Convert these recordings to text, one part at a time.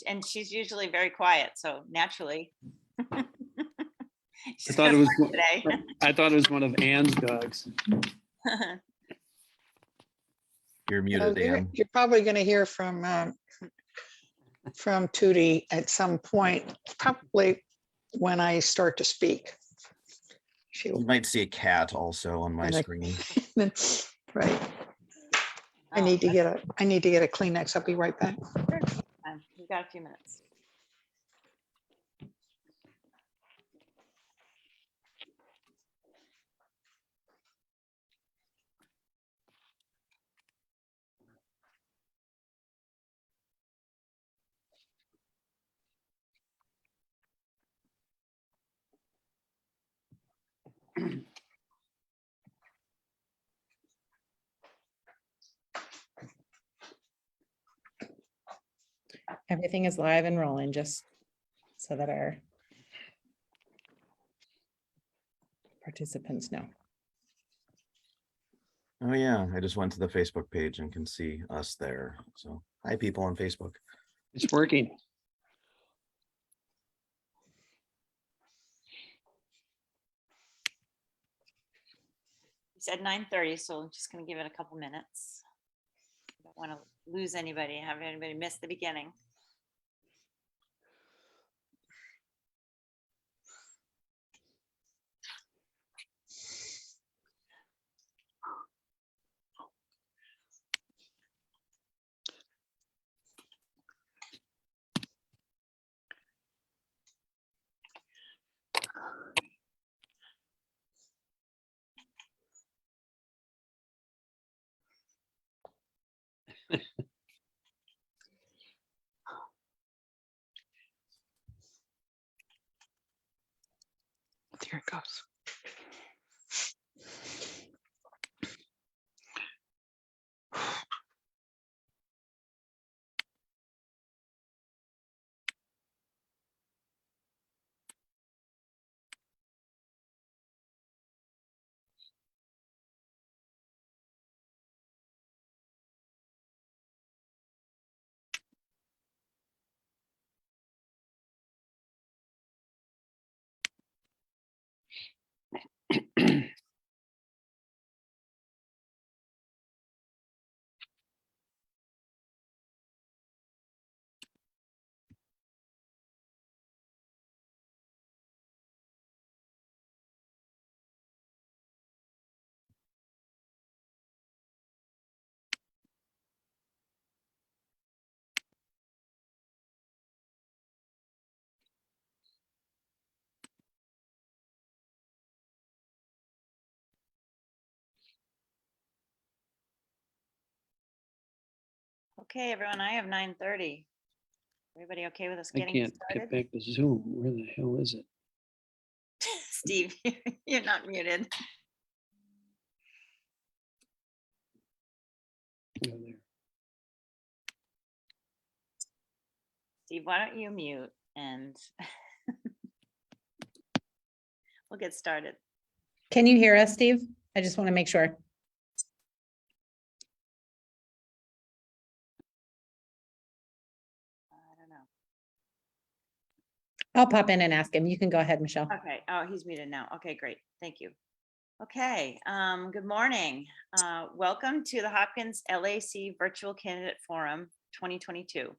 And she's usually very quiet, so naturally. I She's thought gonna it was. bark today. I thought it was one of Ann's dogs. You're Well, muted, Ann. you're probably going to hear from Tootie at some point, probably when I start to speak. She You might see a cat also on my And I- screen. right. I Oh, need to get a Kleenex. I'll be right back. We've got a few minutes. Everything is live and rolling, just so that our participants know. Oh yeah, I just went to the Facebook page and can see us there. So hi, people on Facebook. It's working. We said 9:30, so I'm just gonna give it a couple minutes. Don't want to lose anybody, have anybody miss the beginning. There it goes. Okay, everyone, I have 9:30. Everybody okay with us I getting can't started? get back to Zoom. Where the hell is it? Steve, you're not muted. Oh, there. Steve, why don't you mute and we'll get started. Can you hear us, Steve? I just want to make sure. I don't know. I'll pop in and ask him. You can go ahead, Michelle. Okay. Oh, he's muted now. Okay, great. Thank you. Okay. Good morning. Welcome to the Hopkins LAC Virtual Candidate Forum 2022.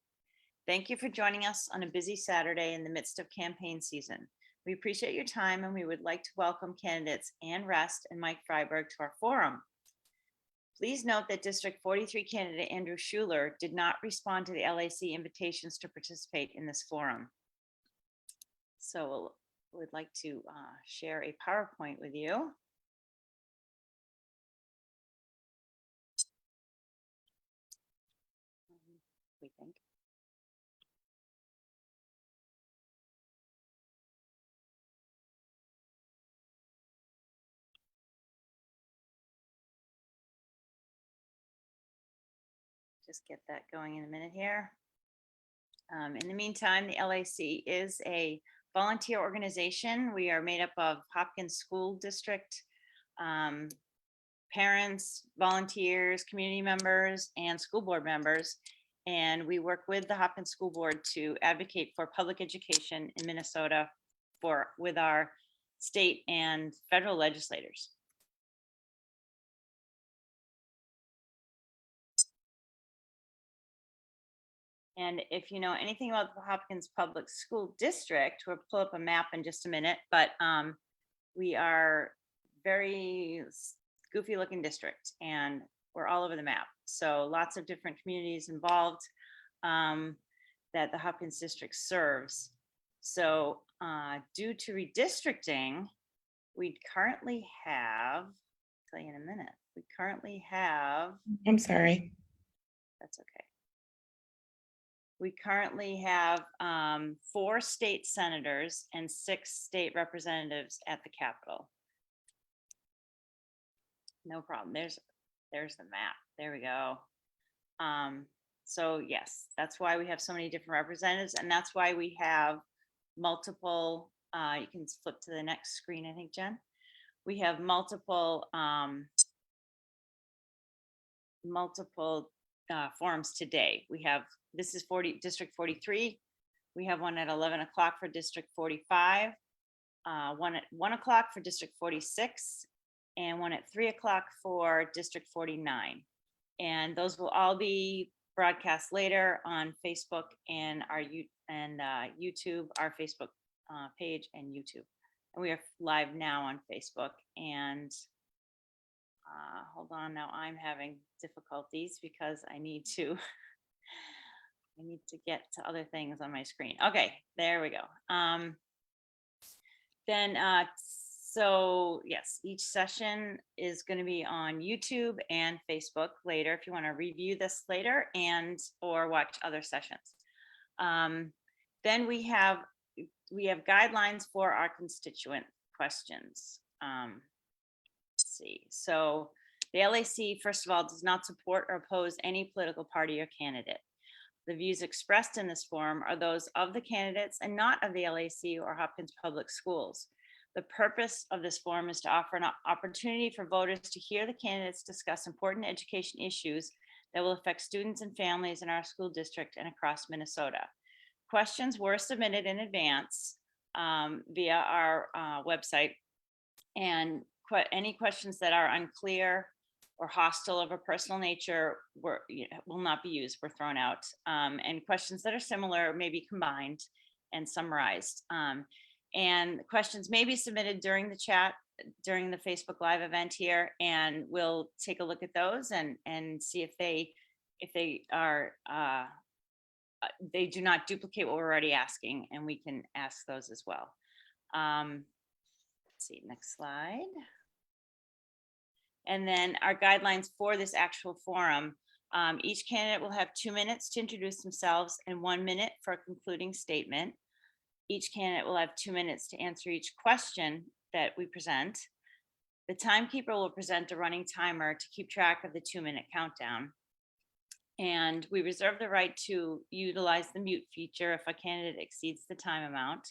Thank you for joining us on a busy Saturday in the midst of campaign season. We appreciate your time and we would like to welcome candidates Ann Rest and Mike Freiberg to our forum. Please note that District 43 candidate Andrew Schuler did not respond to the LAC invitations to participate in this forum. So we'd like to share a PowerPoint with you. We think. Just get that going in a minute here. In the meantime, the LAC is a volunteer organization. We are made up of Hopkins School District, parents, volunteers, community members, and school board members. and we work with the Hopkins School Board to advocate for public education in Minnesota with our state and federal legislators. And if you know anything about the Hopkins Public School District, we'll pull up a map in just a minute, but we are very goofy looking district and we're all over the map. So lots of different communities involved that the Hopkins district serves. So due to redistricting, we currently have, I'll tell you in a minute, we currently have, I'm sorry. that's okay. We currently have 4 state senators and 6 state representatives at the Capitol. No problem. There's the map. There we go. So yes, that's why we have so many different representatives, and that's why we have multiple. You can flip to the next screen, I think, Jen. We have multiple forums today. We have, this is District 43. We have one at 11 o'clock for District 45, one at 1 o'clock for District 46, and one at 3 o'clock for District 49. And those will all be broadcast later on Facebook and our YouTube, our Facebook page and YouTube. And we are live now on Facebook. And hold on, now I'm having difficulties because I need to get to other things on my screen. Okay, there we go. So yes, each session is going to be on YouTube and Facebook later if you want to review this later and or watch other sessions. Then we have guidelines for our constituent questions. Let's see. So the LAC, first of all, does not support or oppose any political party or candidate. The views expressed in this forum are those of the candidates and not of the LAC or Hopkins Public Schools. The purpose of this forum is to offer an opportunity for voters to hear the candidates discuss important education issues that will affect students and families in our school district and across Minnesota. Questions were submitted in advance via our website, and any questions that are unclear or hostile of a personal nature will not be used, were thrown out. And questions that are similar may be combined and summarized. And questions may be submitted during the chat, during the Facebook Live event here, and we'll take a look at those and see if they are, they do not duplicate what we're already asking, and we can ask those as well. Let's see, next slide. And then our guidelines for this actual forum. Each candidate will have 2 minutes to introduce themselves and 1 minute for a concluding statement. Each candidate will have 2 minutes to answer each question that we present. The timekeeper will present a running timer to keep track of the 2-minute countdown. And we reserve the right to utilize the mute feature if a candidate exceeds the time amount.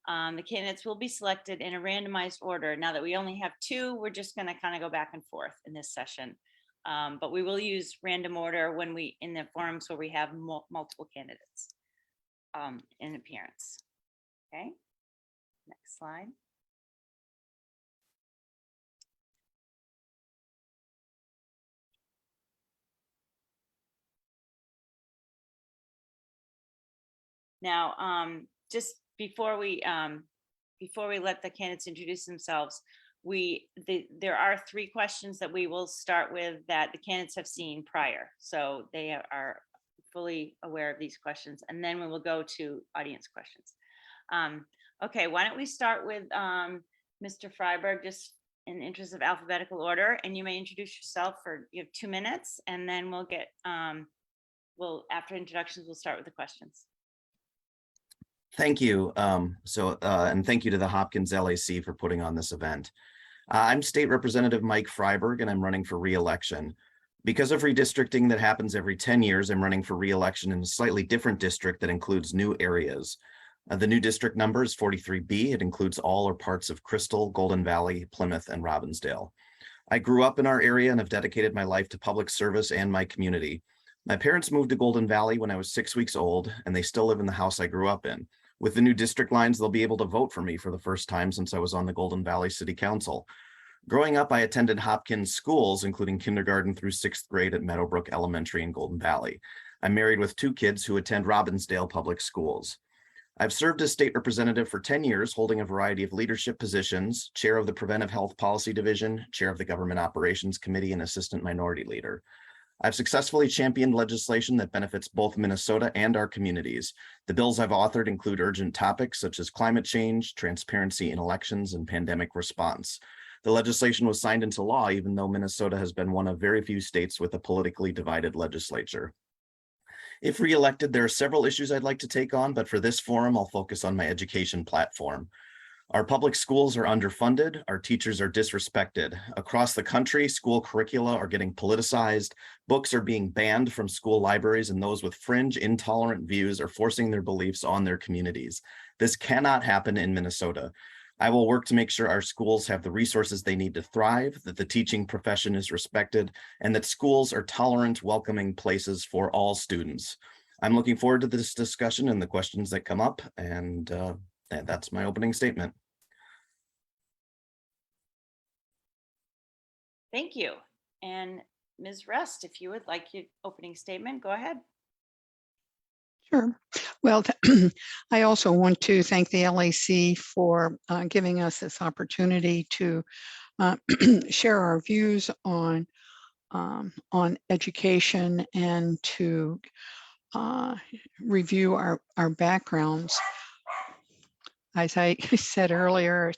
The candidates will be selected in a randomized order. Now that we only have 2, we're just going to kind of go back and forth in this session. But we will use random order when in the forums where we have multiple candidates in appearance. Okay, next slide. Now, just before we let the candidates introduce themselves, there are 3 questions that we will start with that the candidates have seen prior, so they are fully aware of these questions, and then we will go to audience questions. Okay, why don't we start with Mr. Freiberg, just in the interest of alphabetical order, and you may introduce yourself you have 2 minutes, and then we'll get after introductions, we'll start with the questions. Thank you. And thank you to the Hopkins LAC for putting on this event. I'm State Representative Mike Freiberg, and I'm running for re-election. Because of redistricting that happens every 10 years, I'm running for re-election in a slightly different district that includes new areas. The new district number is 43B. It includes all or parts of Crystal, Golden Valley, Plymouth, and Robbinsdale. I grew up in our area and have dedicated my life to public service and my community. My parents moved to Golden Valley when I was 6 weeks old, and they still live in the house I grew up in. With the new district lines, they'll be able to vote for me for the first time since I was on the Golden Valley City Council. Growing up, I attended Hopkins schools, including kindergarten through 6th grade at Meadowbrook Elementary in Golden Valley. I'm married with 2 kids who attend Robbinsdale Public Schools. I've served as state representative for 10 years, holding a variety of leadership positions, chair of the Preventive Health Policy Division, chair of the Government Operations Committee, and assistant minority leader. I've successfully championed legislation that benefits both Minnesota and our communities. The bills I've authored include urgent topics such as climate change, transparency in elections, and pandemic response. The legislation was signed into law, even though Minnesota has been one of very few states with a politically divided legislature. If reelected, there are several issues I'd like to take on, but for this forum, I'll focus on my education platform. Our public schools are underfunded, our teachers are disrespected. Across the country, school curricula are getting politicized, books are being banned from school libraries, and those with fringe, intolerant views are forcing their beliefs on their communities. This cannot happen in Minnesota. I will work to make sure our schools have the resources they need to thrive, that the teaching profession is respected, and that schools are tolerant, welcoming places for all students. I'm looking forward to this discussion and the questions that come up, and that's my opening statement. Thank you. And Ms. Rust, if you would like your opening statement, go ahead. Sure. Well, I also want to thank the LAC for giving us this opportunity to share our views on education and to review our backgrounds. As I said earlier, as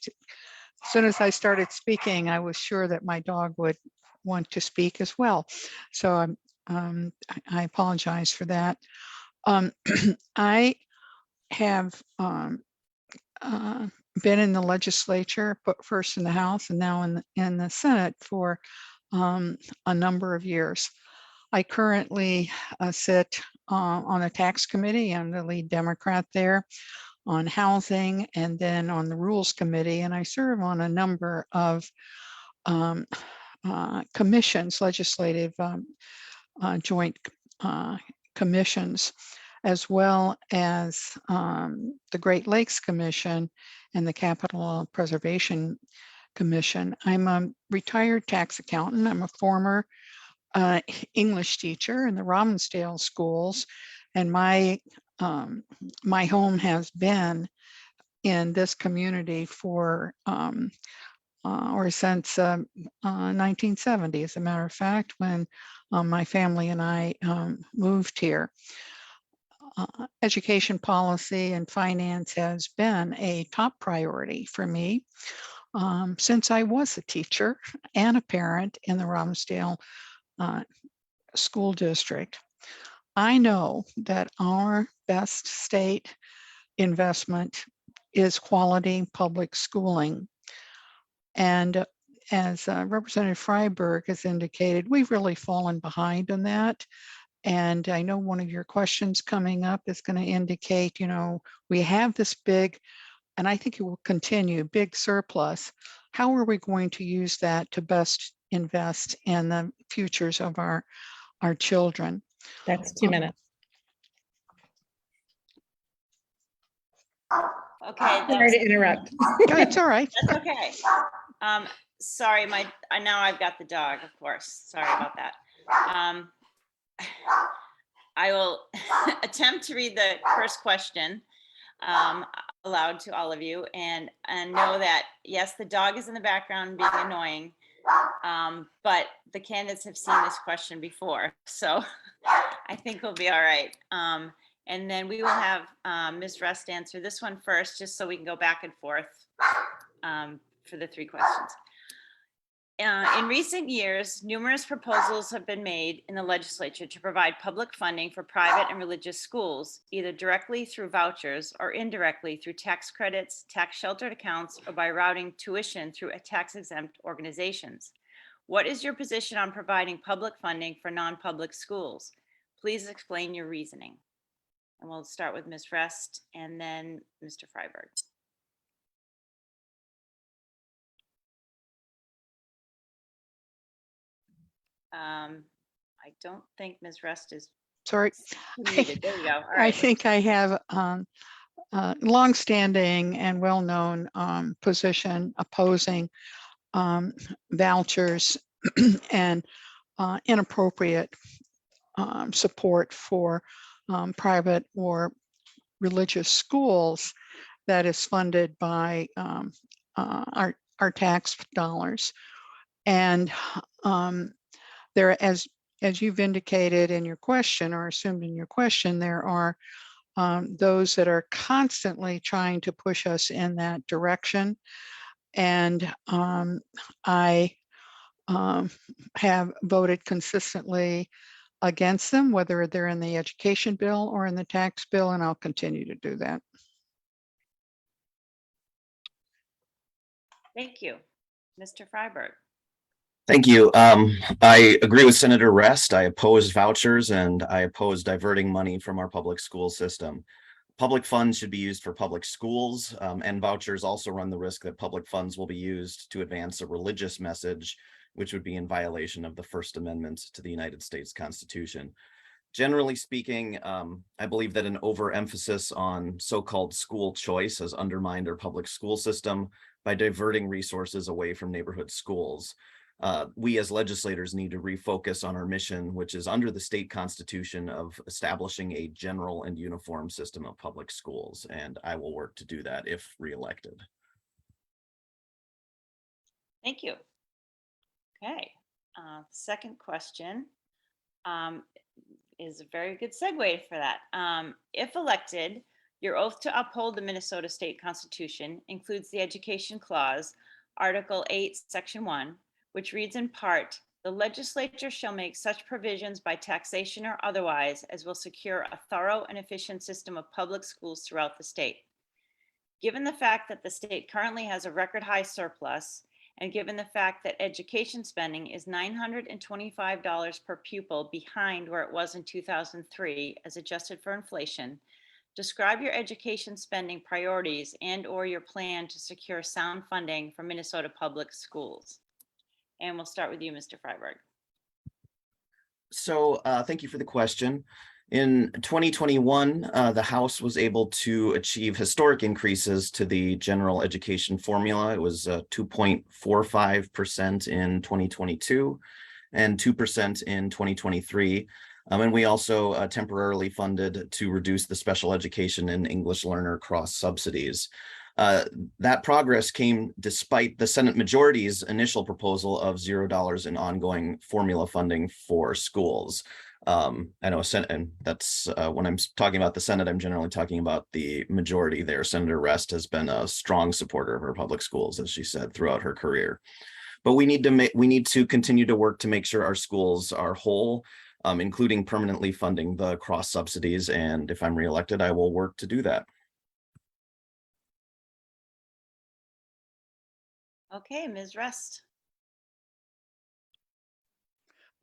soon as I started speaking, I was sure that my dog would want to speak as well. So I apologize for that. I have been in the legislature, but first in the House and now in the Senate for a number of years. I currently sit on the tax committee. I'm the lead Democrat there, on housing, and then on the rules committee. And I serve on a number of commissions, legislative joint commissions, as well as the Great Lakes Commission and the Capital Preservation Commission. I'm a retired tax accountant. I'm a former English teacher in the Robbinsdale schools, and my home has been in this community for or since 1970, as a matter of fact, when my family and I moved here. Education policy and finance has been a top priority for me since I was a teacher and a parent in the Robbinsdale school district. I know that our best state investment is quality public schooling. And as Representative Freiberg has indicated, we've really fallen behind on that. And I know one of your questions coming up is going to indicate, we have this big, and I think it will continue, big surplus. How are we going to use that to best invest in the futures of our children? That's 2 minutes. Okay, Sorry to interrupt. It's all right. that's okay. Sorry, now I've got the dog, of course. Sorry about that. I will attempt to read the first question aloud to all of you, and know that, yes, the dog is in the background being annoying, but the candidates have seen this question before, so I think we'll be all right. And then we will have Ms. Rust answer this one first, just so we can go back and forth for the 3 questions. In recent years, numerous proposals have been made in the legislature to provide public funding for private and religious schools, either directly through vouchers or indirectly through tax credits, tax sheltered accounts, or by routing tuition through tax-exempt organizations. What is your position on providing public funding for non-public schools? Please explain your reasoning. And we'll start with Ms. Rest and then Mr. Freiberg. I don't think Ms. Rest is sorry. Muted. There you go. All I right. think I have longstanding and well-known position opposing vouchers and inappropriate support for private or religious schools that is funded by our tax dollars. And there, as you've indicated in your question, or assumed in your question, there are those that are constantly trying to push us in that direction. And I have voted consistently against them, whether they're in the education bill or in the tax bill, and I'll continue to do that. Thank you. Mr. Freiberg. Thank you. I agree with Senator Rest. I oppose vouchers and I oppose diverting money from our public school system. Public funds should be used for public schools, and vouchers also run the risk that public funds will be used to advance a religious message, which would be in violation of the First Amendment to the United States Constitution. Generally speaking, I believe that an overemphasis on so-called school choice has undermined our public school system by diverting resources away from neighborhood schools. We as legislators need to refocus on our mission, which is under the state constitution of establishing a general and uniform system of public schools. And I will work to do that if reelected. Thank you. Okay. Second question is a very good segue for that. If elected, your oath to uphold the Minnesota State Constitution includes the Education Clause, Article 8, Section 1, which reads in part, "The legislature shall make such provisions by taxation or otherwise as will secure a thorough and efficient system of public schools throughout the state." Given the fact that the state currently has a record high surplus, and given the fact that education spending is $925 per pupil behind where it was in 2003 as adjusted for inflation, describe your education spending priorities and/or your plan to secure sound funding for Minnesota public schools. And we'll start with you, Mr. Freiberg. So thank you for the question. In 2021, the House was able to achieve historic increases to the general education formula. It was 2.45% in 2022 and 2% in 2023. And we also temporarily funded to reduce the special education and English learner cross subsidies. That progress came despite the Senate majority's initial proposal of $0 in ongoing formula funding for schools. I know Senate, and that's when I'm talking about the Senate, I'm generally talking about the majority there. Senator Rest has been a strong supporter of our public schools, as she said, throughout her career. But we need to continue to work to make sure our schools are whole, including permanently funding the cross subsidies. And if I'm reelected, I will work to do that. Okay, Ms. Rest.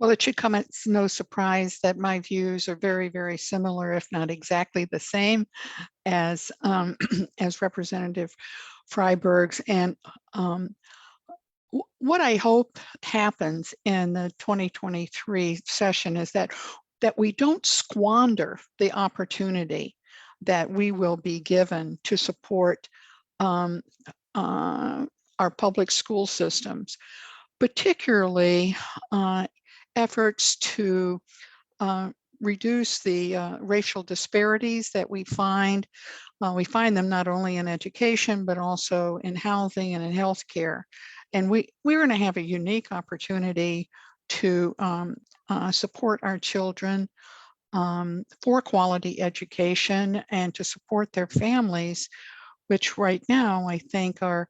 Well, it should come as no surprise that my views are very, very similar, if not exactly the same as as Representative Freiberg's. And what I hope happens in the 2023 session is that we don't squander the opportunity that we will be given to support our public school systems, particularly efforts to reduce the racial disparities that we find. We find them not only in education, but also in housing and in healthcare. And we're going to have a unique opportunity to support our children for quality education and to support their families, which right now I think are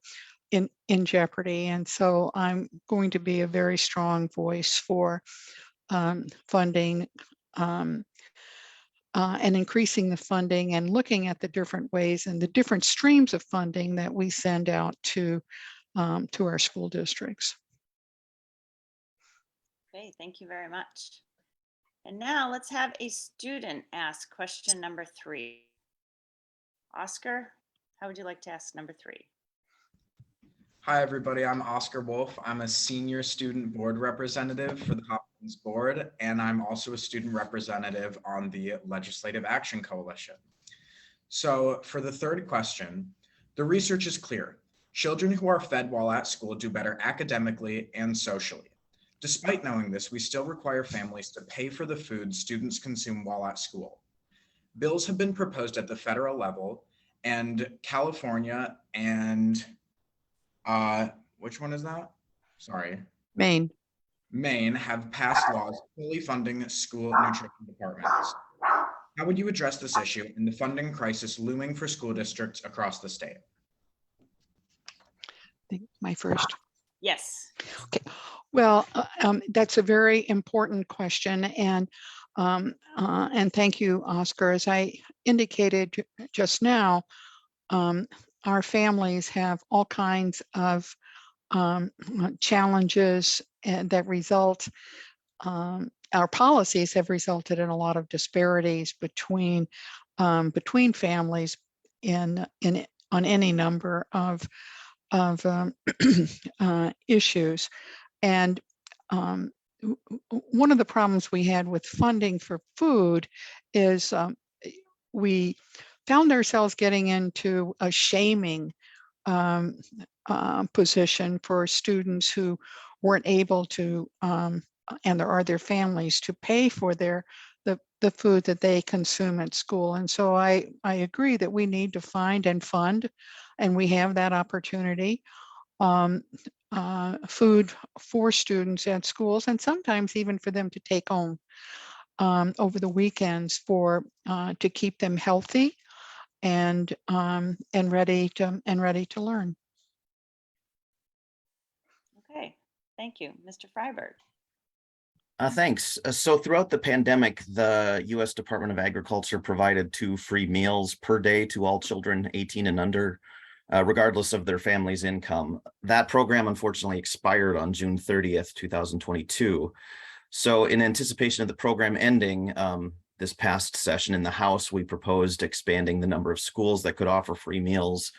in jeopardy. And so I'm going to be a very strong voice for funding and increasing the funding and looking at the different ways and the different streams of funding that we send out to our school districts. Okay, thank you very much. And now let's have a student ask question number 3. Oscar, how would you like to ask number 3? Hi, everybody. I'm Oscar Wolf. I'm a senior student board representative for the Hopkins Hopkins board, and I'm also a student representative on the Legislative Action Coalition. So for the third question, the research is clear. Children who are fed while at school do better academically and socially. Despite knowing this, we still require families to pay for the food students consume while at school. Bills have been proposed at the federal level, and California and which one is that? Sorry. Maine. Maine have passed laws fully funding school nutrition departments. How would you address this issue and the funding crisis looming for school districts across the state? My first. Yes. Well, that's a very important question, and thank you, Oscar. As I indicated just now, our families have all kinds of challenges that result. Our policies have resulted in a lot of disparities between families on any number of issues. And one of the problems we had with funding for food is we found ourselves getting into a shaming position for students who weren't able to, and their families, to pay for the food that they consume at school. And so I agree that we need to find and fund, and we have that opportunity, food for students at schools, and sometimes even for them to take home over the weekends to keep them healthy and ready to learn. Okay, thank you. Mr. Freiberg. Thanks. So throughout the pandemic, the U.S. Department of Agriculture provided 2 free meals per day to all children 18 and under, regardless of their family's income. That program unfortunately expired on June 30th, 2022. So in anticipation of the program ending, this past session in the House, we proposed expanding the number of schools that could offer free meals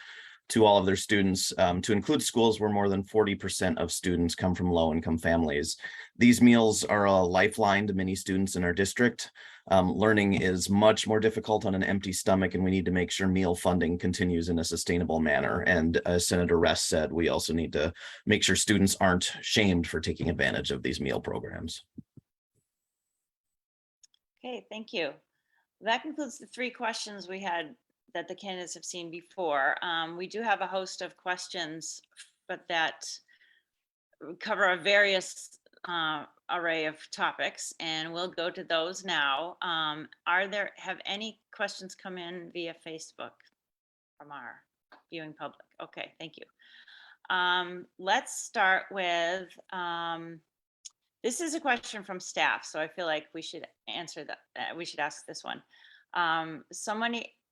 to all of their students, to include schools where more than 40% of students come from low-income families. These meals are a lifeline to many students in our district. Learning is much more difficult on an empty stomach, and we need to make sure meal funding continues in a sustainable manner. And as Senator Ress said, we also need to make sure students aren't shamed for taking advantage of these meal programs. Okay, thank you. That concludes the 3 questions we had that the candidates have seen before. We do have a host of questions, but that cover a various array of topics, and we'll go to those now. Have any questions come in via Facebook from our viewing public? Okay, thank you. Let's start with, this is a question from staff, so I feel like we should answer that. We should ask this one.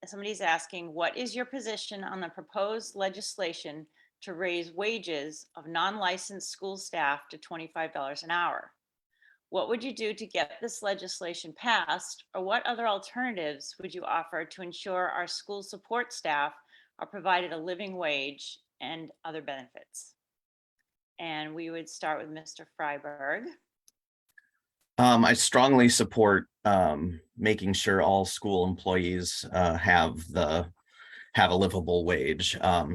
Somebody's asking, what is your position on the proposed legislation to raise wages of non-licensed school staff to $25 an hour? What would you do to get this legislation passed, or what other alternatives would you offer to ensure our school support staff are provided a living wage and other benefits? And we would start with Mr. Freiberg. I strongly support making sure all school employees have a livable wage. I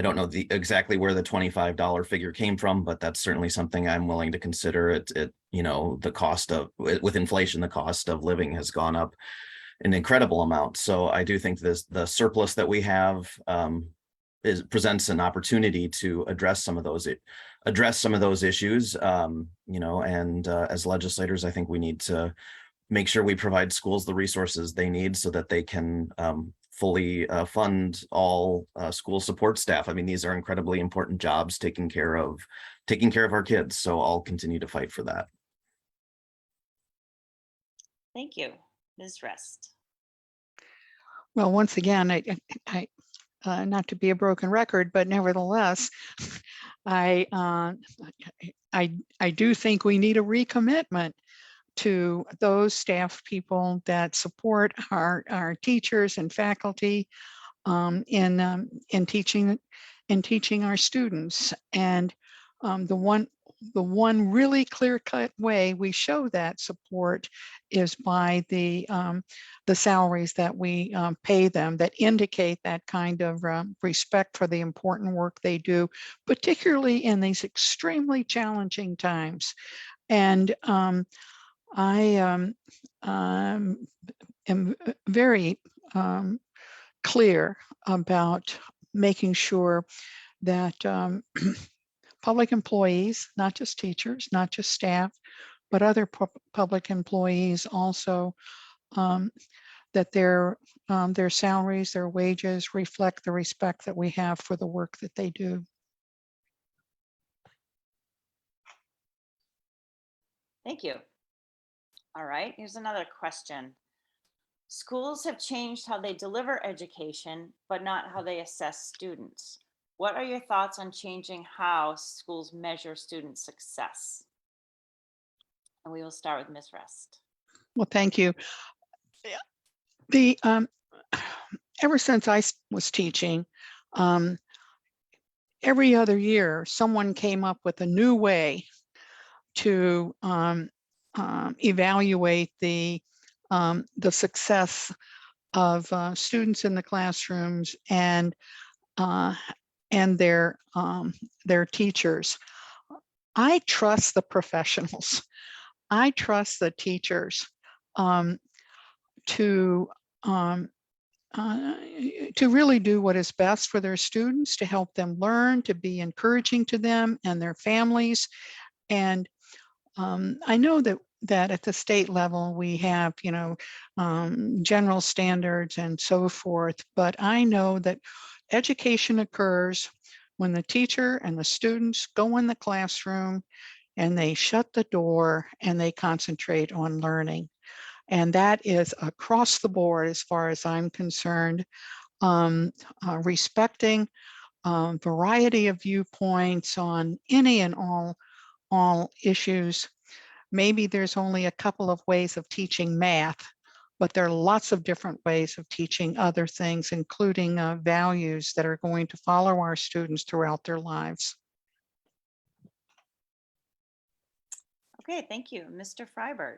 don't know exactly where the $25 figure came from, but that's certainly something I'm willing to consider. The cost of, with inflation, the cost of living has gone up an incredible amount. So I do think the surplus that we have presents an opportunity to address some of those issues. As legislators, I think we need to make sure we provide schools the resources they need so that they can fully fund all school support staff. I mean, these are incredibly important jobs, taking care of our kids. So I'll continue to fight for that. Thank you. Ms. Rest. Well, once again, I not to be a broken record, but nevertheless, I do think we need a recommitment to those staff people that support our teachers and faculty in teaching our students. And the the one really clear-cut way we show that support is by the salaries that we pay them, that indicate that kind of respect for the important work they do, particularly in these extremely challenging times. And I am very clear about making sure that public employees, not just teachers, not just staff, but other public employees also, that their salaries, their wages reflect the respect that we have for the work that they do. Thank you. All right, here's another question. Schools have changed how they deliver education, but not how they assess students. What are your thoughts on changing how schools measure student success? And we will start with Ms. Rest. Well, thank you. The ever since I was teaching, every other year, someone came up with a new way to evaluate the success of students in the classrooms and their teachers. I trust the professionals. I trust the teachers to really do what is best for their students, to help them learn, to be encouraging to them and their families. And I know that at the state level, we have, general standards and so forth, but I know that education occurs when the teacher and the students go in the classroom and they shut the door and they concentrate on learning. And that is across the board, as far as I'm concerned, respecting variety of viewpoints on any and all issues. Maybe there's only a couple of ways of teaching math, but there are lots of different ways of teaching other things, including values that are going to follow our students throughout their lives. Okay, thank you. Mr. Freiberg.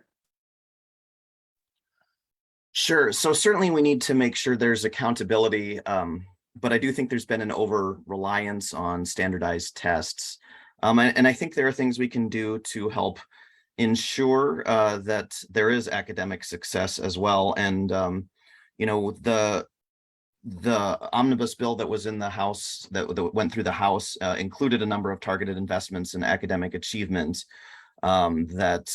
Sure. So certainly we need to make sure there's accountability, but I do think there's been an over-reliance on standardized tests. And I think there are things we can do to help ensure that there is academic success as well. And, the omnibus bill that was in the House, that went through the House, included a number of targeted investments in academic achievement that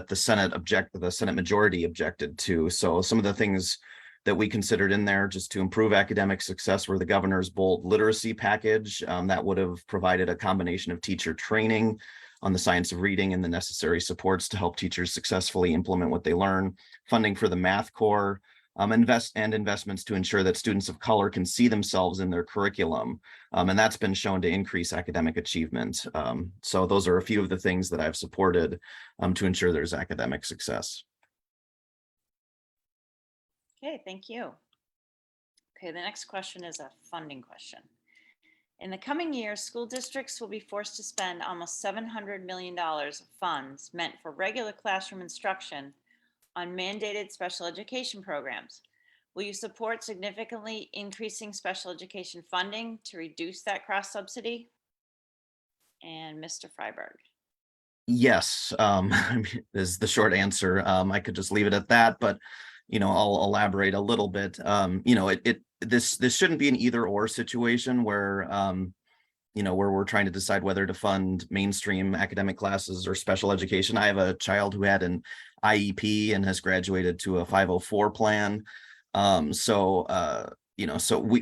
the Senate majority objected to. So some of the things that we considered in there just to improve academic success were the governor's bold literacy package that would have provided a combination of teacher training on the science of reading and the necessary supports to help teachers successfully implement what they learn, funding for the Math Corps, investments to ensure that students of color can see themselves in their curriculum. And that's been shown to increase academic achievement. So those are a few of the things that I've supported to ensure there's academic success. Okay, thank you. Okay, the next question is a funding question. In the coming years, school districts will be forced to spend almost $700 million of funds meant for regular classroom instruction on mandated special education programs. Will you support significantly increasing special education funding to reduce that cross subsidy? And Mr. Freiberg. Yes, is the short answer. I could just leave it at that, but I'll elaborate a little bit. This shouldn't be an either or situation where where we're trying to decide whether to fund mainstream academic classes or special education. I have a child who had an IEP and has graduated to a 504 plan. So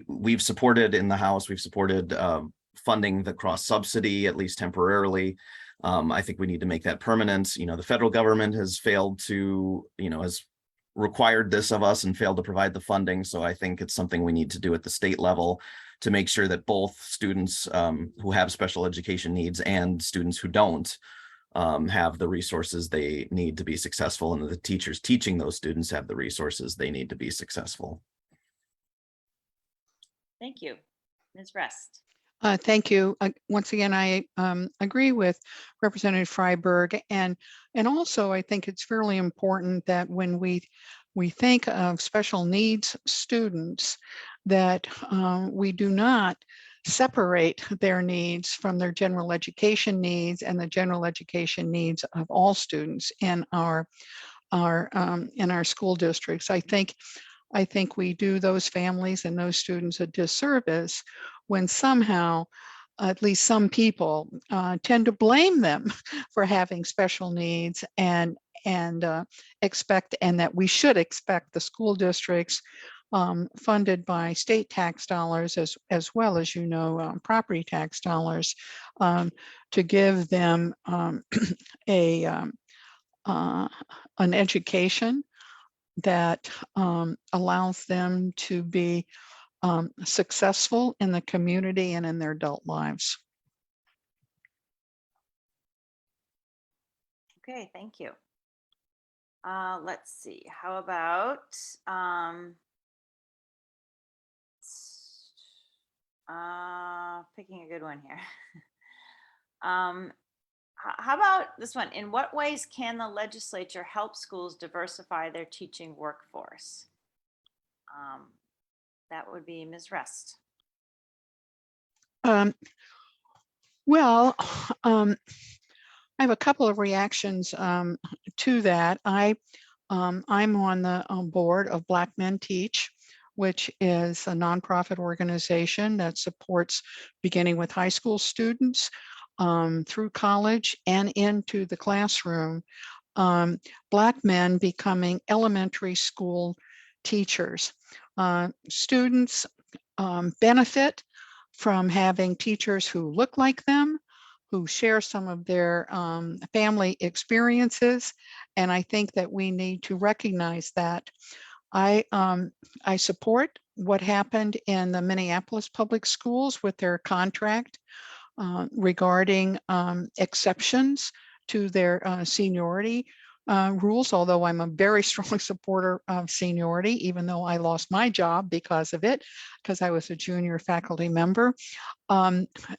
we've supported in the House, we've supported funding the cross subsidy, at least temporarily. I think we need to make that permanent. The federal government has failed to, has required this of us and failed to provide the funding. So I think it's something we need to do at the state level to make sure that both students who have special education needs and students who don't have the resources they need to be successful, and that the teachers teaching those students have the resources they need to be successful. Thank you. Ms. Rest. Thank you. Once again, I agree with Representative Freiberg, and also I think it's fairly important that when we think of special needs students, that we do not separate their needs from their general education needs and the general education needs of all students in our school districts. I think we do those families and those students a disservice when somehow, at least some people, tend to blame them for having special needs and expect, and that we should expect the school districts funded by state tax dollars as well as, property tax dollars, to give them an education that allows them to be successful in the community and in their adult lives. Okay, thank you. Let's see, how about picking a good one here. How about this one? In what ways can the legislature help schools diversify their teaching workforce? That would be Ms. Rest. Well, I have a couple of reactions to that. I'm on the board of Black Men Teach, which is a nonprofit organization that supports beginning with high school students through college and into the classroom, Black men becoming elementary school teachers. Students benefit from having teachers who look like them, who share some of their family experiences, and I think that we need to recognize that. I support what happened in the Minneapolis Public Schools with their contract regarding exceptions to their seniority rules, although I'm a very strong supporter of seniority, even though I lost my job because of it, because I was a junior faculty member.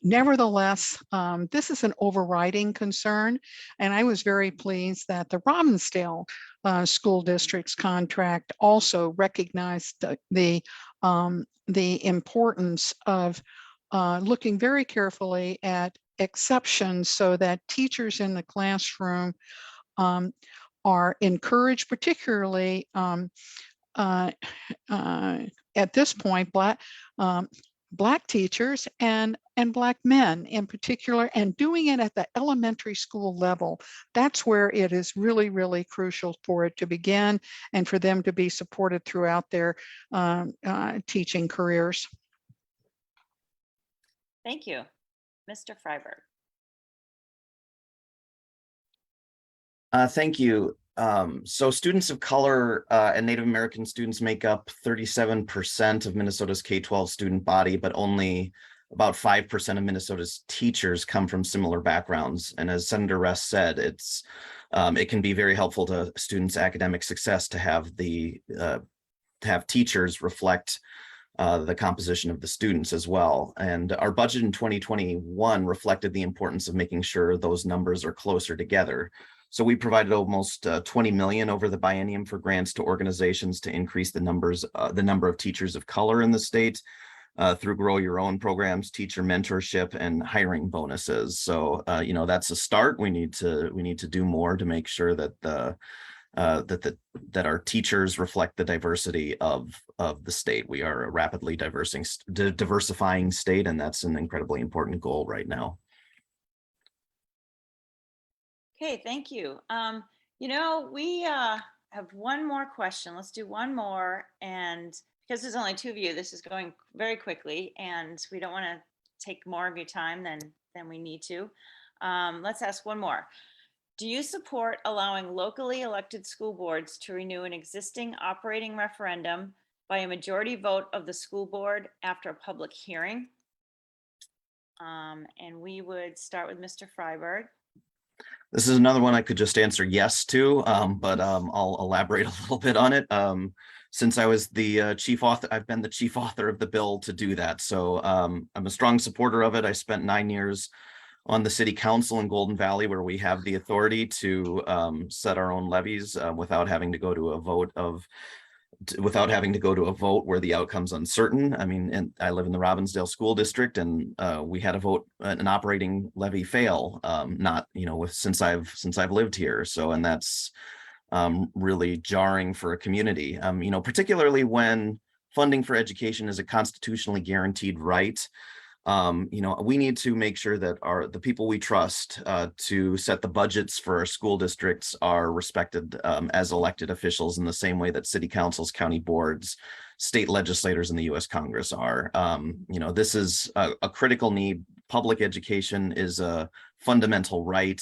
Nevertheless, this is an overriding concern, and I was very pleased that the Robbinsdale School District's contract also recognized the importance of looking very carefully at exceptions so that teachers in the classroom are encouraged, particularly at this point, Black teachers and Black men in particular, and doing it at the elementary school level. That's where it is really, really crucial for it to begin and for them to be supported throughout their teaching careers. Thank you. Mr. Freiberg. Thank you. So students of color and Native American students make up 37% of Minnesota's K-12 student body, but only about 5% of Minnesota's teachers come from similar backgrounds. And as Senator Rest said, it can be very helpful to students' academic success to have teachers reflect the composition of the students as well. And our budget in 2021 reflected the importance of making sure those numbers are closer together. So we provided almost 20 million over the biennium for grants to organizations to increase the number of teachers of color in the state through Grow Your Own programs, teacher mentorship, and hiring bonuses. So that's a start. We need to do more to make sure that that our teachers reflect the diversity of the state. We are a rapidly diversifying state, and that's an incredibly important goal right now. Okay, thank you. We have one more question. Let's do one more. And because there's only two of you, this is going very quickly, and we don't want to take more of your time than we need to. Let's ask one more. Do you support allowing locally elected school boards to renew an existing operating referendum by a majority vote of the school board after a public hearing? And we would start with Mr. Freiberg. This is another one I could just answer yes to, but I'll elaborate a little bit on it. Since I was the chief author, I've been the chief author of the bill to do that. So I'm a strong supporter of it. I spent 9 years on the city council in Golden Valley, where we have the authority to set our own levies without having to go to a vote where the outcome's uncertain. I mean, and I live in the Robbinsdale School District, and we had a vote, an operating levy fail, not, since I've lived here. So, and that's really jarring for a community, particularly when funding for education is a constitutionally guaranteed right. We need to make sure that the people we trust to set the budgets for our school districts are respected as elected officials in the same way that city councils, county boards, state legislators, and the U.S. Congress are. This is a critical need. Public education is a fundamental right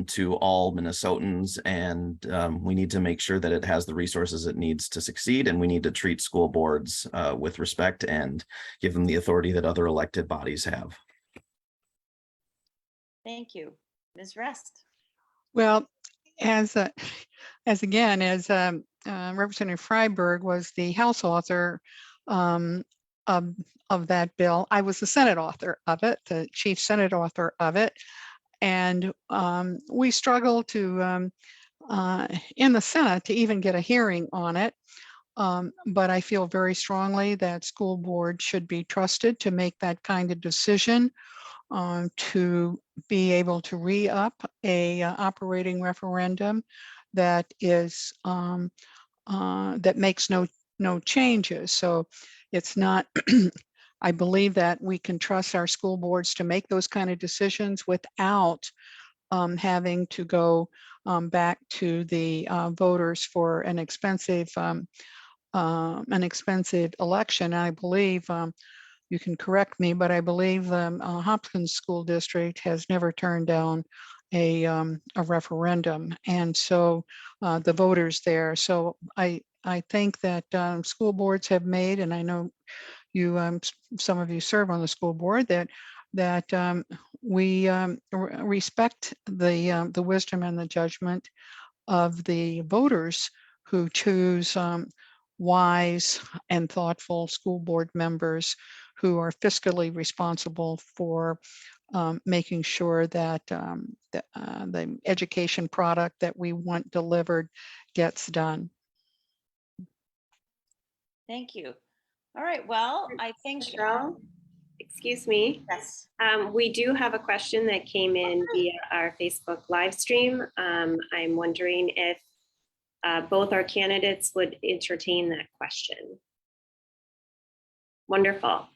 to all Minnesotans, and we need to make sure that it has the resources it needs to succeed, and we need to treat school boards with respect and give them the authority that other elected bodies have. Thank you. Ms. Rest. Well, as Representative Freiberg was the House author of that bill, I was the Senate author of it, the chief Senate author of it. And we struggled to, in the Senate, to even get a hearing on it. But I feel very strongly that school boards should be trusted to make that kind of decision, to be able to re-up a operating referendum that is that makes no changes. So it's not. I believe that we can trust our school boards to make those kind of decisions without having to go back to the voters for an expensive election. I believe, you can correct me, but I believe the Hopkins School District has never turned down a referendum, and so the voters there. So I think that school boards have made, and I know you, some of you serve on the school board, that we respect the wisdom and the judgment of the voters who choose wise and thoughtful school board members who are fiscally responsible for making sure that the education product that we want delivered gets done. Thank you. All right, well, I think. Cheryl, excuse me. Yes. We do have a question that came in via our Facebook live stream. I'm wondering if both our candidates would entertain that question. Wonderful.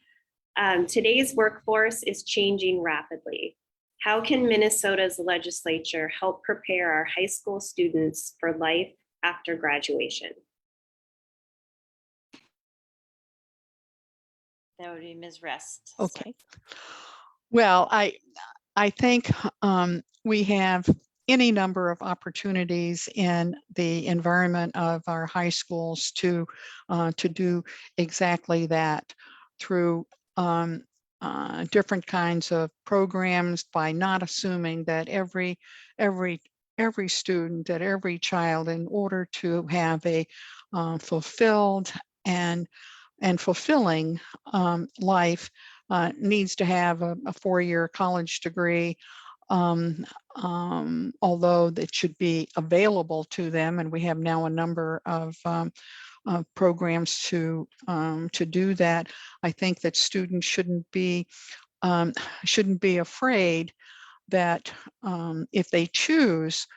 Today's workforce is changing rapidly. How can Minnesota's legislature help prepare our high school students for life after graduation? That would be Ms. Rest. Okay. Well, I think we have any number of opportunities in the environment of our high schools to do exactly that through different kinds of programs, by not assuming that every student, that every child, in order to have a fulfilled and fulfilling life, needs to have a 4-year college degree, although it should be available to them. And we have now a number of programs to do that. I think that students shouldn't be afraid that if they choose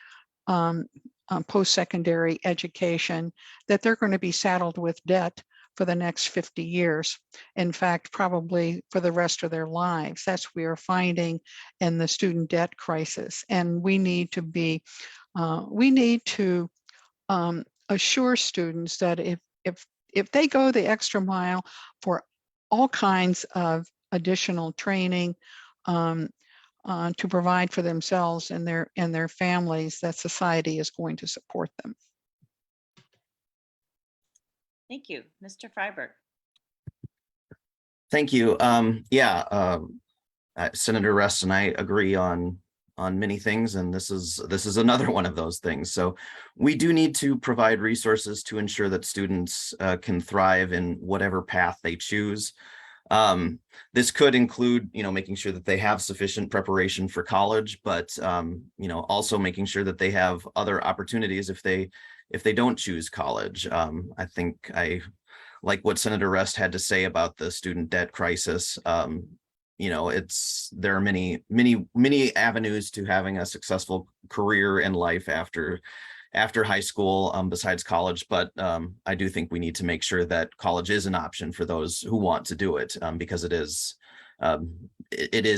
post-secondary education, that they're going to be saddled with debt for the next 50 years. In fact, probably for the rest of their lives. That's what we are finding in the student debt crisis. And we need to be, assure students that if they go the extra mile for all kinds of additional training to provide for themselves and their families, that society is going to support them. Thank you. Mr. Freiberg. Thank you. Senator Rest and I agree on many things, and this is another one of those things. So we do need to provide resources to ensure that students can thrive in whatever path they choose. This could include, making sure that they have sufficient preparation for college, but also making sure that they have other opportunities if they don't choose college. I think I like what Senator Rest had to say about the student debt crisis. There are many avenues to having a successful career in life after high school, besides college. But I do think we need to make sure that college is an option for those who want to do it, because it is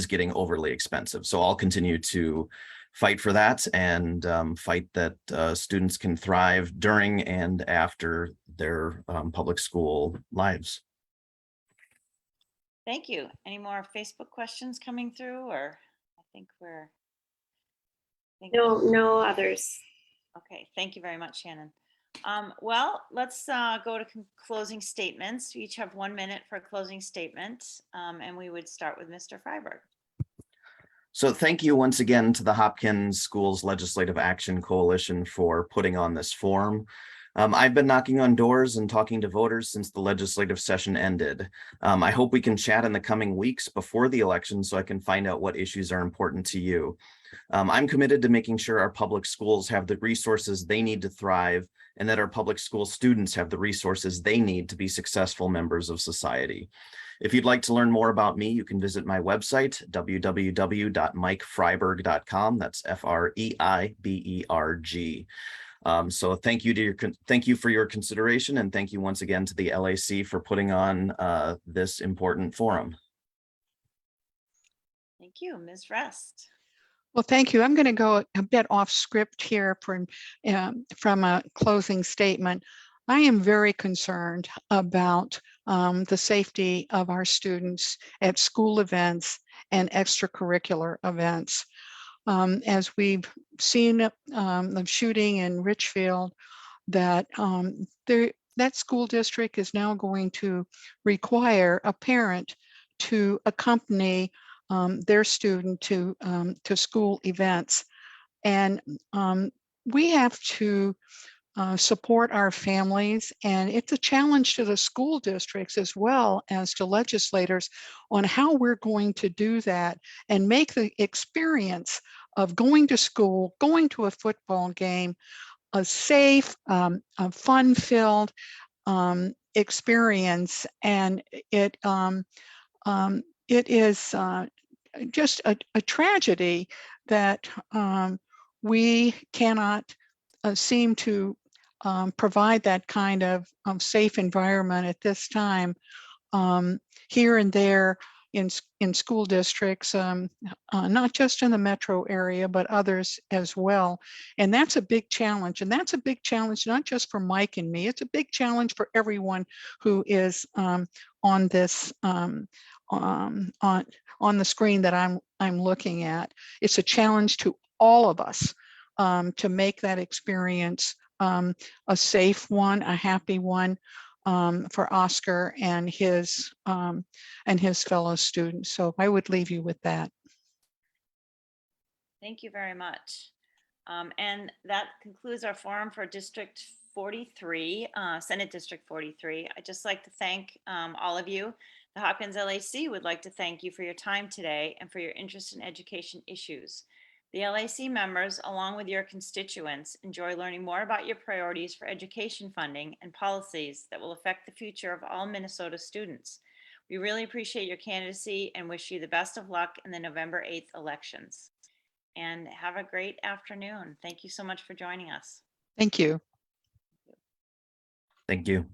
getting overly expensive. So I'll continue to fight for that and fight that students can thrive during and after their public school lives. Thank you. Any more Facebook questions coming through, or I think No others. Okay, thank you very much, Shannon. Well, let's go to closing statements. We each have 1 minute for a closing statement, and we would start with Mr. Freiberg. So thank you once again to the Hopkins Schools Legislative Action Coalition for putting on this forum. I've been knocking on doors and talking to voters since the legislative session ended. I hope we can chat in the coming weeks before the election so I can find out what issues are important to you. I'm committed to making sure our public schools have the resources they need to thrive, and that our public school students have the resources they need to be successful members of society. If you'd like to learn more about me, you can visit my website, www.mikefreiberg.com. That's FREIBERG. So thank you for your consideration, and thank you once again to the LAC for putting on this important forum. Thank you, Ms. Rest. Well, thank you. I'm going to go a bit off script here from a closing statement. I am very concerned about the safety of our students at school events and extracurricular events. As we've seen the shooting in Richfield, that school district is now going to require a parent to accompany their student to school events. And we have to support our families, and it's a challenge to the school districts as well as to legislators on how we're going to do that and make the experience of going to school, going to a football game, a safe, a fun-filled experience. And it is just a tragedy that we cannot seem to provide that kind of safe environment at this time, here and there in school districts, not just in the metro area, but others as well. And that's a big challenge. And that's a big challenge, not just for Mike and me, it's a big challenge for everyone who is on this, on the screen that I'm looking at. It's a challenge to all of us to make that experience a safe one, a happy one for Oscar and his fellow students. So I would leave you with that. Thank you very much. And that concludes our forum for District 43, Senate District 43. I'd just like to thank all of you. The Hopkins LAC would like to thank you for your time today and for your interest in education issues. The LAC members, along with your constituents, enjoy learning more about your priorities for education funding and policies that will affect the future of all Minnesota students. We really appreciate your candidacy and wish you the best of luck in the November 8th elections. And have a great afternoon. Thank you so much for joining us. Thank you. Thank you.